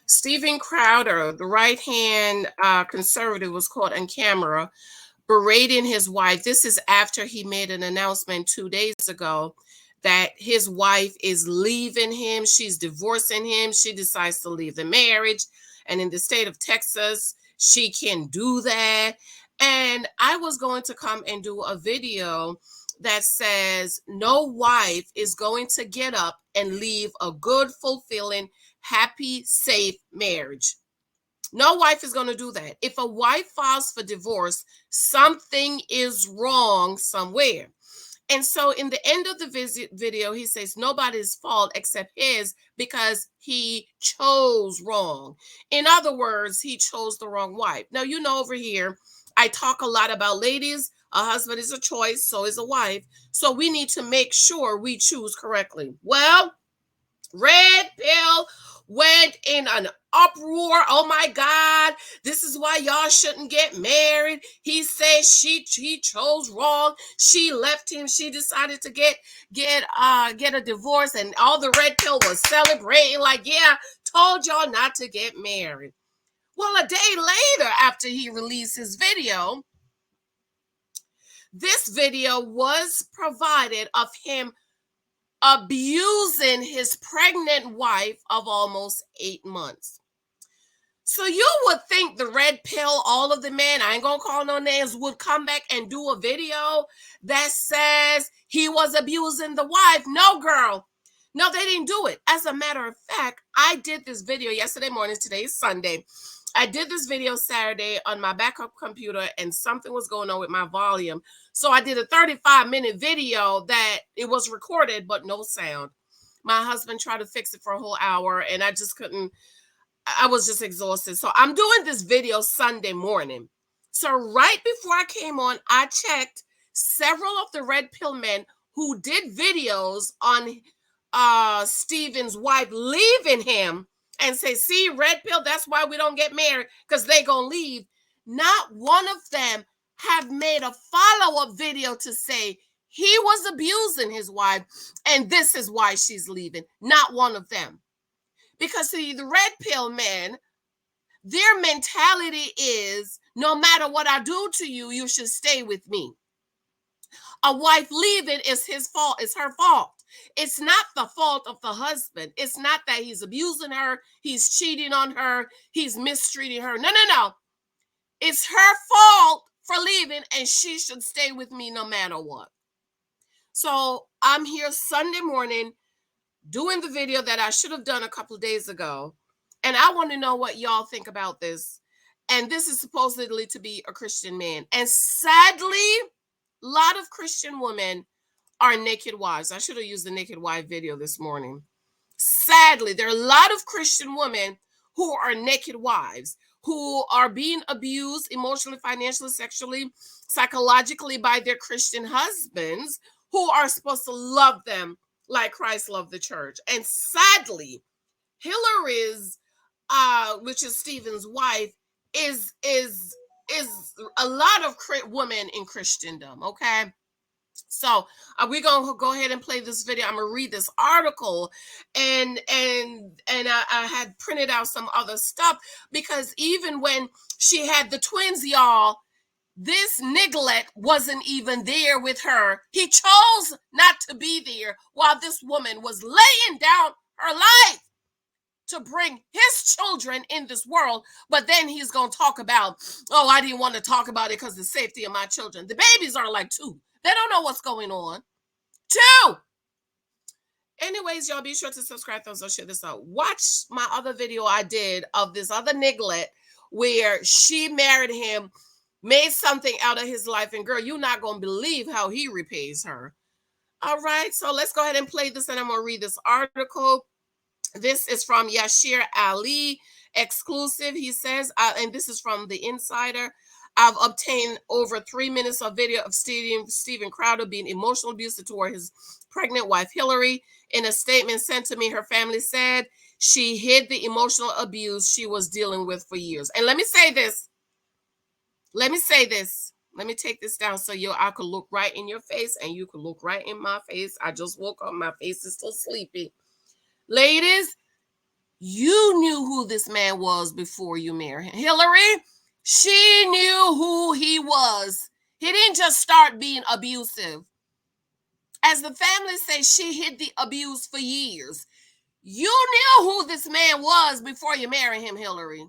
Steven Crowder, the right-hand conservative, was caught on camera berating his wife. This is after he made an announcement 2 days ago that his wife is leaving him. She's divorcing him. She decides to leave the marriage. And in the state of Texas, she can do that. And I was going to come and do a video that says no wife is going to get up and leave a good, fulfilling, happy, safe marriage. No wife is going to do that. If a wife files for divorce, something is wrong somewhere. And so in the end of the video, he says nobody's fault except his because he chose wrong. In other words, he chose the wrong wife. Now, over here, I talk a lot about ladies. A husband is a choice, so is a wife. So we need to make sure we choose correctly. Well, Red Pill went in an uproar. Oh my God, this is why y'all shouldn't get married. He says she chose wrong. She left him. She decided to get a divorce, and all the Red Pill was celebrating like, yeah, told y'all not to get married. Well, a day later, after he released his video, this video was provided of him abusing his pregnant wife of almost 8 months. So you would think the Red Pill, all of the men, I ain't gonna call no names, would come back and do a video that says he was abusing the wife. No, girl. No, they didn't do it. As a matter of fact, I did this video yesterday morning. Today is Sunday. I did this video Saturday on my backup computer, and something was going on with my volume. So I did a 35-minute video that it was recorded, but no sound. My husband tried to fix it for a whole hour, and I just couldn't. I was just exhausted. So I'm doing this video Sunday morning. So right before I came on, I checked several of the Red Pill men who did videos on Steven's wife leaving him and say, see, Red Pill, that's why we don't get married, because they gonna leave. Not one of them have made a follow-up video to say he was abusing his wife and this is why she's leaving. Not one of them. Because see, the Red Pill men, their mentality is no matter what I do to you, you should stay with me. A wife leaving is his fault. It's her fault. It's not the fault of the husband. It's not that he's abusing her. He's cheating on her. He's mistreating her. No. It's her fault for leaving, and she should stay with me no matter what. So I'm here Sunday morning doing the video that I should have done a couple of days ago. And I want to know what y'all think about this. And this is supposedly to be a Christian man. And sadly, a lot of Christian women are naked wives. I should have used the naked wife video this morning. Sadly, there are a lot of Christian women who are naked wives, who are being abused emotionally, financially, sexually, psychologically by their Christian husbands, who are supposed to love them like Christ loved the church. And sadly, Hillary's, which is Stephen's wife, is a lot of women in Christendom. Okay. So we're gonna go ahead and play this video. I'm gonna read this article, and I had printed out some other stuff, because even when she had the twins, y'all, this neglect wasn't even there with her. He chose not to be there while this woman was laying down her life to bring his children in this world. But then he's going to talk about, oh, I didn't want to talk about it because the safety of my children. The babies are like 2. They don't know what's going on. 2. Anyways, y'all be sure to subscribe, thumbs up, share this out. Watch my other video I did of this other neglect where she married him, made something out of his life, and girl, you're not going to believe how he repays her. All right, so let's go ahead and play this, and I'm going to read this article. This is from Yashir Ali, exclusive. He says, and this is from The Insider, I've obtained over 3 minutes of video of Steven Crowder being emotionally abusive toward his pregnant wife, Hillary. In a statement sent to me, her family said she hid the emotional abuse she was dealing with for years. And let me say this. Let me take this down so I could look right in your face and you could look right in my face. I just woke up. My face is still sleepy. Ladies, You knew who this man was before you married him. Hillary, she knew who he was. He didn't just start being abusive. As the family says, she hid the abuse for years. You knew who this man was before you married him, Hillary.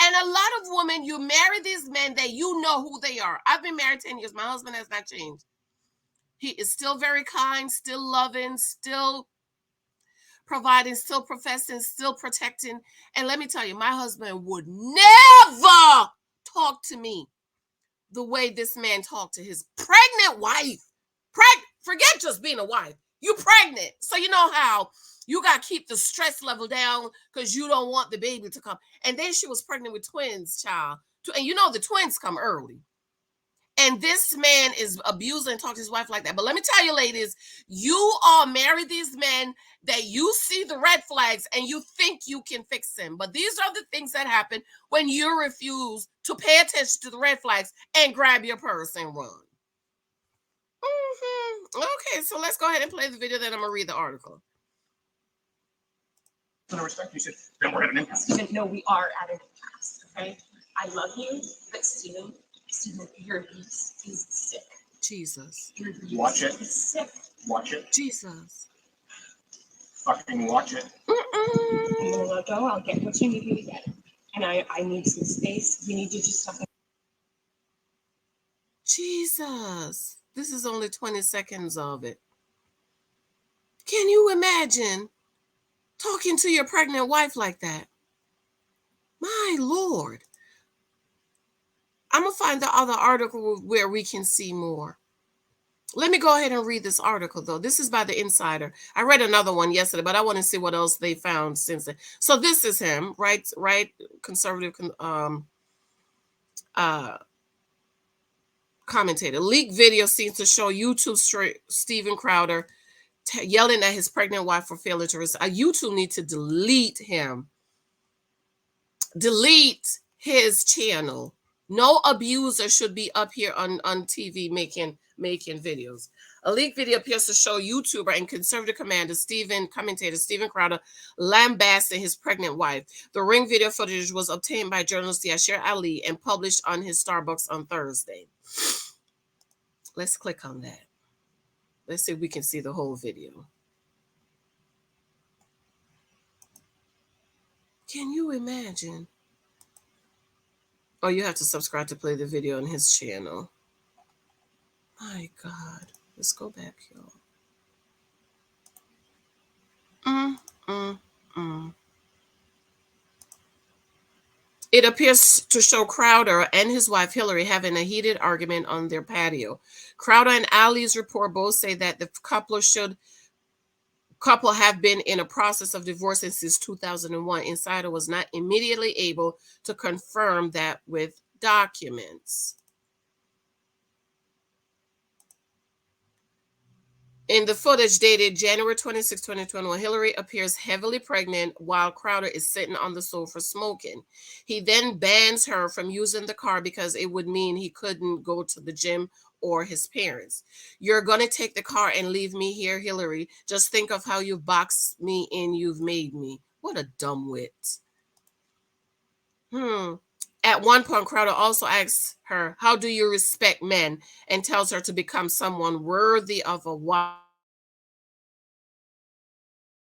And a lot of women, you marry these men that you know who they are. I've been married 10 years. My husband has not changed. He is still very kind, still loving, still providing, still professing, still protecting. And let me tell you, my husband would never talk to me the way this man talked to his pregnant wife. Forget just being a wife. You pregnant. So you know how you got to keep the stress level down because you don't want the baby to come. And then she was pregnant with twins, child. And you know the twins come early. And this man is abusing and talking to his wife like that. But let me tell you, ladies, you all marry these men that you see the red flags and you think you can fix them. But these are the things that happen when you refuse to pay attention to the red flags and grab your purse and run. Okay, so let's go ahead and play the video. Then I'm going to read the article. I respect you. Said, then we're at an impasse. No, we are at an impasse, okay? I love you, but Stephen, your abuse is sick. Jesus. Your abuse Watch it. is sick. Watch it. Jesus. Fucking watch it. I'm gonna let go. I'll get what you need me to get. And I need some space. You need to just stop. Jesus. This is only 20 seconds of it. Can you imagine talking to your pregnant wife like that? My Lord. I'm going to find the other article where we can see more. Let me go ahead and read this article, though. This is by The Insider. I read another one yesterday, but I want to see what else they found since then. So this is him, right? Conservative commentator. Leaked video seems to show YouTube Steven Crowder yelling at his pregnant wife for failing to respond. YouTube need to delete him. Delete his channel. No abuser should be up here on TV making videos. A leaked video appears to show YouTuber and conservative commentator Steven Crowder lambasting his pregnant wife. The ring video footage was obtained by journalist Yashir Ali and published on his Starbucks on Thursday. Let's click on that. Let's see if we can see the whole video. Can you imagine? Oh, you have to subscribe to play the video on his channel. My God. Let's go back, y'all. It appears to show Crowder and his wife Hillary having a heated argument on their patio. Crowder and Ali's report both say that the couple have been in a process of divorcing since 2001. Insider was not immediately able to confirm that with documents. In the footage dated January 26, 2021, Hillary appears heavily pregnant while Crowder is sitting on the sofa smoking. He then bans her from using the car because it would mean he couldn't go to the gym or his parents. You're going to take the car and leave me here, Hillary. Just think of how you've boxed me in, you've made me. What a dumb wit. At one point, Crowder also asks her, how do you respect men? And tells her to become someone worthy of a wife.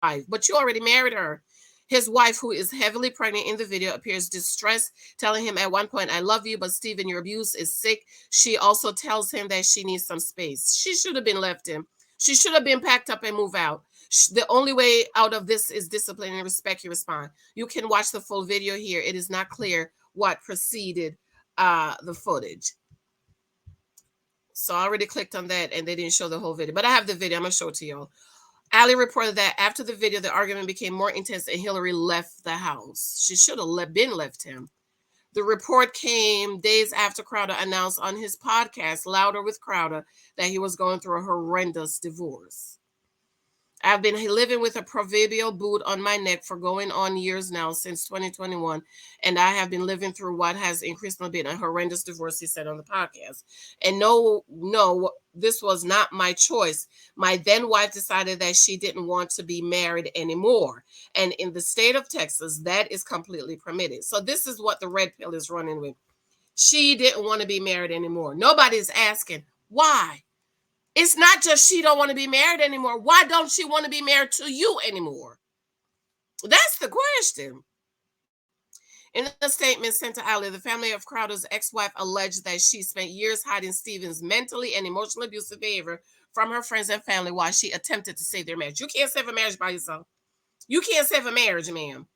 But you already married her. His wife, who is heavily pregnant in the video, appears distressed, telling him at one point, I love you, but Stephen, your abuse is sick. She also tells him that she needs some space. She should have been left him. She should have been packed up and moved out. The only way out of this is discipline and respect. You respond. You can watch the full video here. It is not clear what preceded the footage. So I already clicked on that and they didn't show the whole video, but I have the video. I'm going to show it to y'all. Ali reported that after the video, the argument became more intense and Hillary left the house. She should have left him. The report came days after Crowder announced on his podcast, Louder with Crowder, that he was going through a horrendous divorce. I've been living with a proverbial boot on my neck for going on years now, since 2021. And I have been living through what has increasingly been a horrendous divorce, he said on the podcast. And no, this was not my choice. My then wife decided that she didn't want to be married anymore. And in the state of Texas, that is completely permitted. So this is what the red pill is running with. She didn't want to be married anymore. Nobody's asking why. It's not just she don't want to be married anymore. Why don't she want to be married to you anymore? That's the question. In a statement sent to Ali, the family of Crowder's ex-wife alleged that she spent years hiding Stephen's mentally and emotionally abusive behavior from her friends and family while she attempted to save their marriage. You can't save a marriage by yourself. You can't save a marriage, ma'am.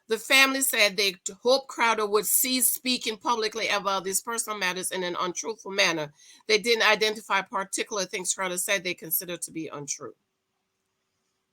The family said they hoped Crowder would cease speaking publicly about these personal matters in an untruthful manner. They didn't identify particular things Crowder said they considered to be untrue.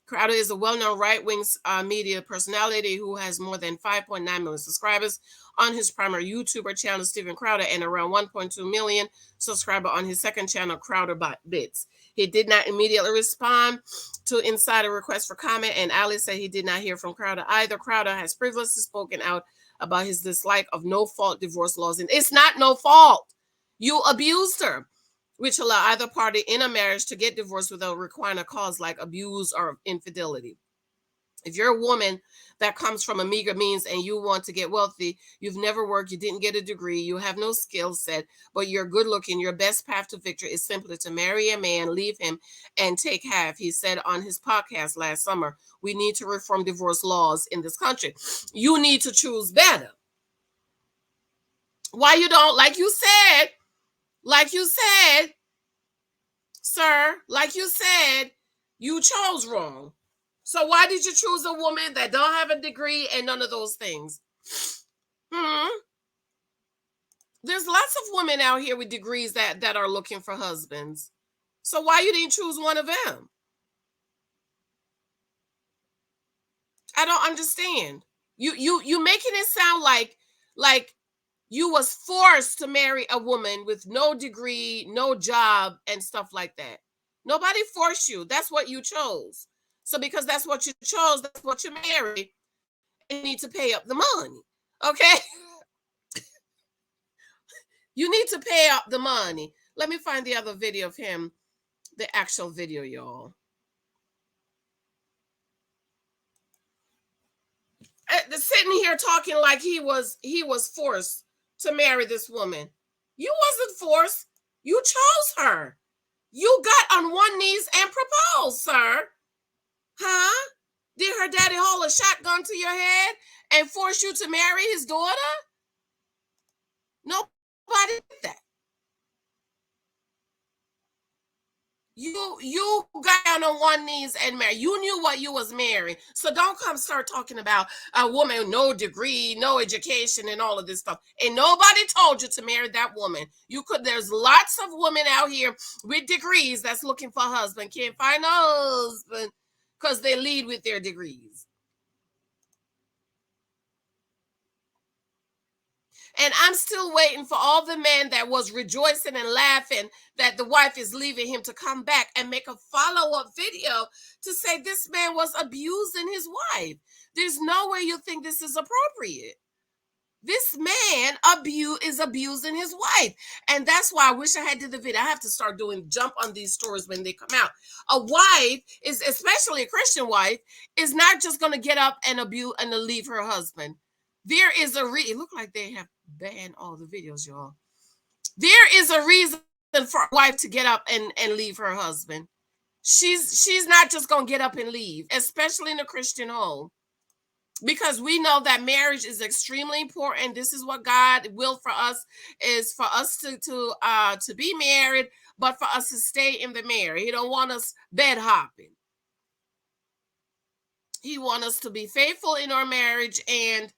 Crowder is a well-known right-wing media personality who has more than 5.9 million subscribers on his primary YouTuber channel, Steven Crowder, and around 1.2 million subscribers on his second channel, Crowder Bits. He did not immediately respond to insider requests for comment, and Ali said he did not hear from Crowder either. Crowder has previously spoken out about his dislike of no-fault divorce laws, and it's not no fault. You abused her, which allow either party in a marriage to get divorced without requiring a cause like abuse or infidelity. If you're a woman that comes from a meager means and you want to get wealthy, you've never worked, you didn't get a degree, you have no skill set, but you're good looking, your best path to victory is simply to marry a man, leave him, and take half. He said on his podcast last summer, we need to reform divorce laws in this country. You need to choose better. Why you don't, like you said, sir, like you said, you chose wrong. So why did you choose a woman that don't have a degree and none of those things? There's lots of women out here with degrees that are looking for husbands. So why you didn't choose one of them? I don't understand. You making it sound like you was forced to marry a woman with no degree, no job, and stuff like that. Nobody forced you. That's what you chose. So because that's what you chose, that's what you married, you need to pay up the money. Okay? You need to pay up the money. Let me find the other video of him, the actual video, y'all. Sitting here talking like he was forced to marry this woman. You wasn't forced. You chose her. You got on one knees and proposed, sir. Huh? Did her daddy hold a shotgun to your head and force you to marry his daughter? Nobody did that. You got down on one knees and married. You knew what you was marrying. So don't come start talking about a woman with no degree, no education, and all of this stuff. And nobody told you to marry that woman. You could. There's lots of women out here with degrees that's looking for a husband. Can't find a husband because they lead with their degrees. And I'm still waiting for all the men that was rejoicing and laughing that the wife is leaving him to come back and make a follow-up video to say this man was abusing his wife. There's no way you think this is appropriate. This man is abusing his wife. And that's why I wish I had did the video. I have to start jump on these stories when they come out. A wife is, especially a Christian wife, is not just going to get up and abuse and leave her husband. There is a reason. It look like they have banned all the videos, y'all. There is a reason for a wife to get up and leave her husband. She's not just going to get up and leave, especially in a Christian home. Because we know that marriage is extremely important. This is what God willed for us, is for us to be married, but for us to stay in the marriage. He don't want us bed hopping. He wants us to be faithful in our marriage and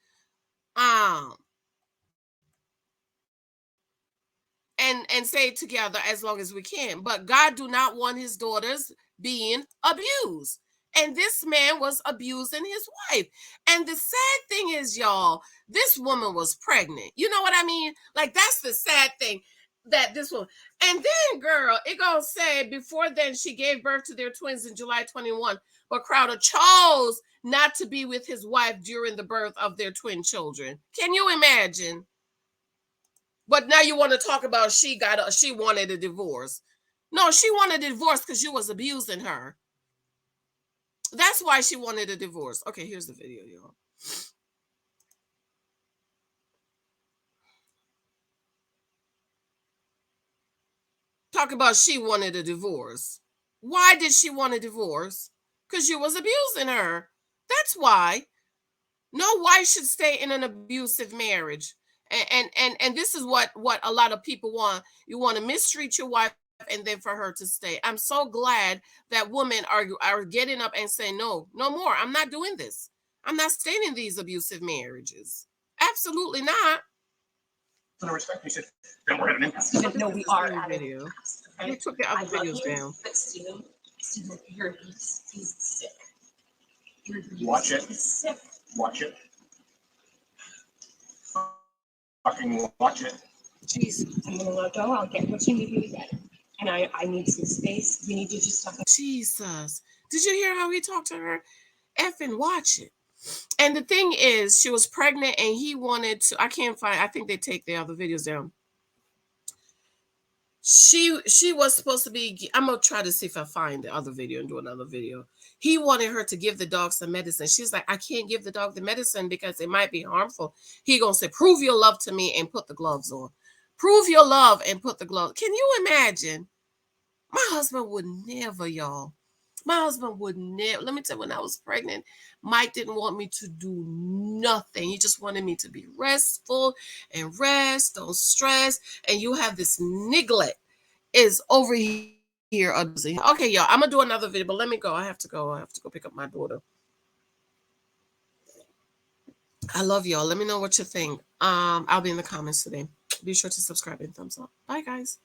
stay together as long as we can. But God do not want his daughters being abused. And this man was abusing his wife. And the sad thing is, y'all, this woman was pregnant. You know what I mean? Like, that's the sad thing. that this one. And then, girl, it gonna say before then she gave birth to their twins in July 21, but Crowder chose not to be with his wife during the birth of their twin children. Can you imagine? But now you want to talk about she wanted a divorce. No, she wanted a divorce because you was abusing her. That's why she wanted a divorce. Okay, here's the video, y'all. Talk about she wanted a divorce. Why did she want a divorce? Because you was abusing her. That's why. No wife should stay in an abusive marriage. And this is what a lot of people want. You want to mistreat your wife and then for her to stay. I'm so glad that women are getting up and saying, no more. I'm not doing this. I'm not staying in these abusive marriages. Absolutely not. No respect. You said, then we're at an impasse. No, we are at video. it. We took the other videos down. But Steven, your abuse is sick. Your abuse Watch it. is sick. Watch it. Fucking watch it. Jesus. I'm gonna let go. I'll get what you need me to get. And I need some space. We need to just talk. Jesus. Did you hear how he talked to her? Effing watch it. And the thing is, she was pregnant and he wanted to, I can't find, I think they take the other videos down. She was supposed to be, I'm going to try to see if I find the other video and do another video. He wanted her to give the dog some medicine. She's like, I can't give the dog the medicine because it might be harmful. He going to say, prove your love to me and put the gloves on. Prove your love and put the gloves. Can you imagine? My husband would never, y'all. My husband would never. Let me tell you, when I was pregnant, Mike didn't want me to do nothing. He just wanted me to be restful and rest, don't stress. And you have this neglect is over here. Okay, y'all, I'm going to do another video, but let me go. I have to go pick up my daughter. I love y'all. Let me know what you think. I'll be in the comments today. Be sure to subscribe and thumbs up. Bye, guys.